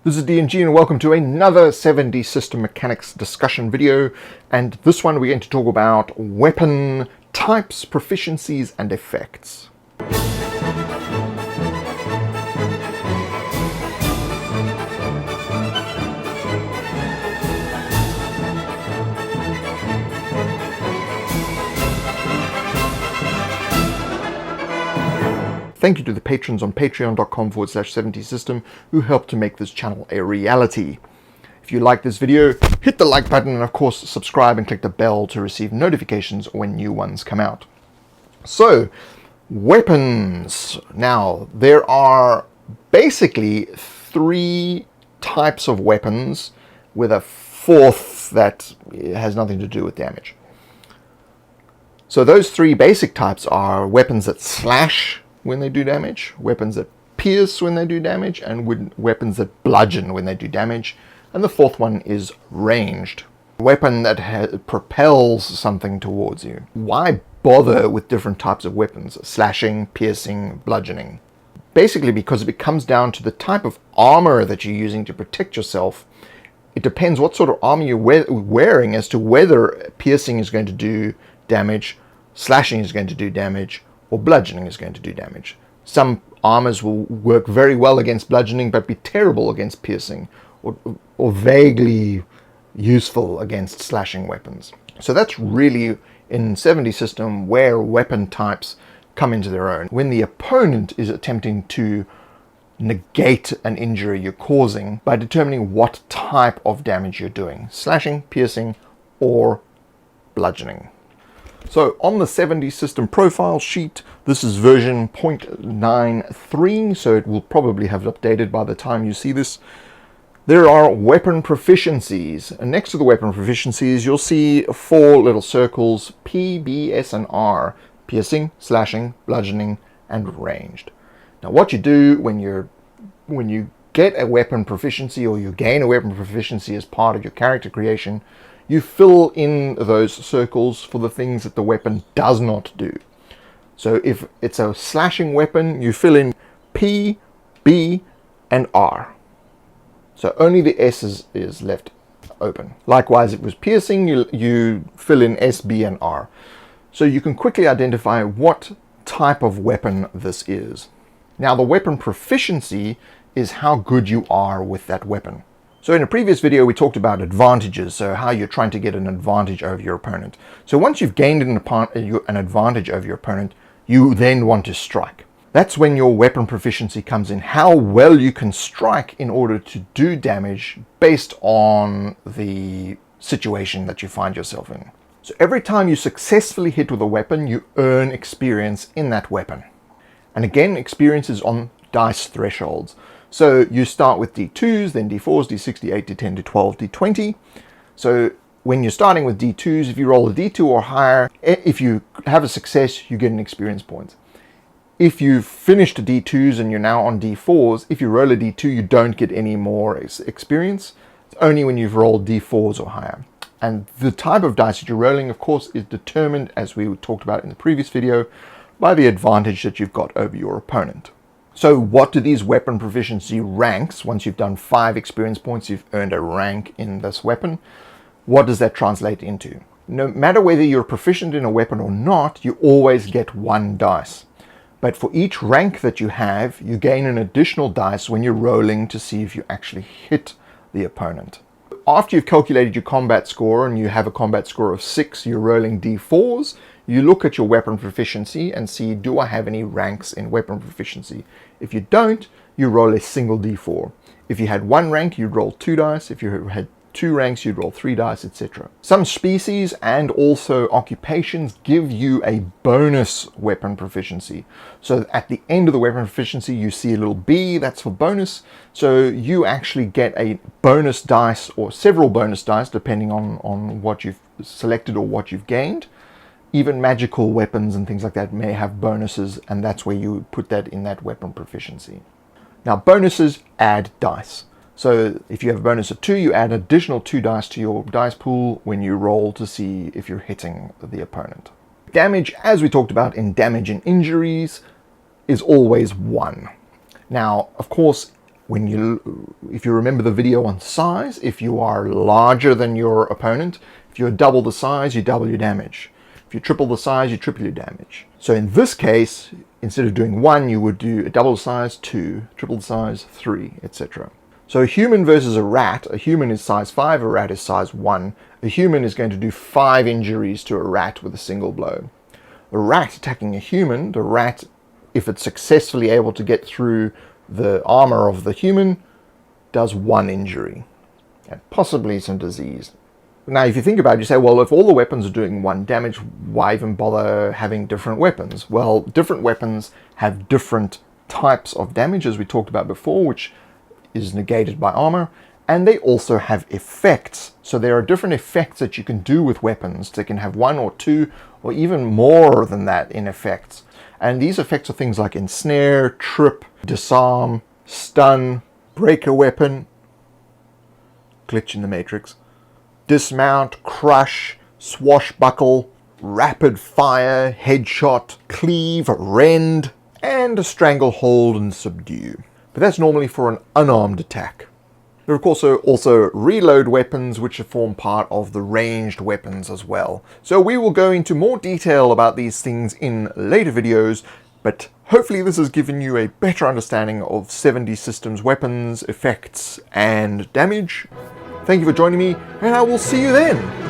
This is DNG and welcome to another 7D system mechanics discussion video, and this one we're going to talk about weapon types, proficiencies and effects. Thank you to the patrons on patreon.com/7DSystem who helped to make this channel a reality. If you like this video, hit the like button and of course subscribe and click the bell to receive notifications when new ones come out. So, weapons. Now, there are basically three types of weapons with a fourth that has nothing to do with damage. So those three basic types are weapons that slash when they do damage, weapons that pierce when they do damage, and weapons that bludgeon when they do damage. And the fourth one is ranged. A weapon that propels something towards you. Why bother with different types of weapons? Slashing, piercing, bludgeoning. Basically because it comes down to the type of armor that you're using to protect yourself. It depends what sort of armor you're wearing as to whether piercing is going to do damage, slashing is going to do damage, or bludgeoning is going to do damage. Some armors will work very well against bludgeoning but be terrible against piercing, or vaguely useful against slashing weapons. So that's really, in 7D system, where weapon types come into their own. When the opponent is attempting to negate an injury you're causing by determining what type of damage you're doing: slashing, piercing, or bludgeoning. So on the 7D system profile sheet, this is version 0.93, so it will probably have updated by the time you see this. There are weapon proficiencies, and next to the weapon proficiencies you'll see four little circles: P, B, S, and R: piercing, slashing, bludgeoning, and ranged. Now what you do when you get a weapon proficiency, or you gain a weapon proficiency as part of your character creation, you fill in those circles for the things that the weapon does not do. So if it's a slashing weapon, you fill in P, B, and R. So only the S is left open. Likewise, if it was piercing, you fill in S, B, and R. So you can quickly identify what type of weapon this is. Now, the weapon proficiency is how good you are with that weapon. So in a previous video, we talked about advantages, so how you're trying to get an advantage over your opponent. So once you've gained an advantage over your opponent, you then want to strike. That's when your weapon proficiency comes in, how well you can strike in order to do damage based on the situation that you find yourself in. So every time you successfully hit with a weapon, you earn experience in that weapon. And again, experience is on dice thresholds. So you start with D2s, then D4s, D6, D8, D10, D12, D20. So when you're starting with D2s, if you roll a D2 or higher, if you have a success, you get an experience point. If you've finished D2s and you're now on D4s, if you roll a D2, you don't get any more experience. It's only when you've rolled D4s or higher. And the type of dice that you're rolling, of course, is determined, as we talked about in the previous video, by the advantage that you've got over your opponent. So what do these weapon proficiency ranks? Once you've done 5 experience points, you've earned a rank in this weapon. What does that translate into? No matter whether you're proficient in a weapon or not, you always get 1 dice. But for each rank that you have, you gain an additional dice when you're rolling to see if you actually hit the opponent. After you've calculated your combat score and you have a combat score of 6, you're rolling D4s. You look at your weapon proficiency and see, do I have any ranks in weapon proficiency? If you don't, you roll a single D4. If you had 1 rank, you'd roll 2 dice. If you had 2 ranks, you'd roll 3 dice, etc. Some species and also occupations give you a bonus weapon proficiency. So at the end of the weapon proficiency, you see a little B, that's for bonus. So you actually get a bonus dice or several bonus dice depending on what you've selected or what you've gained. Even magical weapons and things like that may have bonuses, and that's where you put that in that weapon proficiency. Now, bonuses add dice. So if you have a bonus of 2, you add additional 2 dice to your dice pool when you roll to see if you're hitting the opponent. Damage, as we talked about in damage and injuries, is always 1. Now, of course, If you remember the video on size, if you are larger than your opponent, if you're double the size, you double your damage. If you triple the size, you triple your damage. So in this case, instead of doing 1, you would do a double the size, 2, triple the size, 3, etc. So a human versus a rat is size 5, a rat is size 1. A human is going to do 5 injuries to a rat with a single blow. A rat attacking a human, the rat, if it's successfully able to get through the armor of the human, does 1 injury, and possibly some disease. Now, if you think about it, you say, well, if all the weapons are doing 1 damage, why even bother having different weapons? Well, different weapons have different types of damage, as we talked about before, which is negated by armor, and they also have effects. So there are different effects that you can do with weapons. They can have 1 or 2 or even more than that in effects. And these effects are things like ensnare, trip, disarm, stun, break a weapon, glitch in the matrix, dismount, crush, swashbuckle, rapid fire, headshot, cleave, rend, and stranglehold and subdue. But that's normally for an unarmed attack. There are of course also reload weapons, which form part of the ranged weapons as well. So we will go into more detail about these things in later videos, but hopefully this has given you a better understanding of 7DSystem's weapons, effects, and damage. Thank you for joining me, and I will see you then!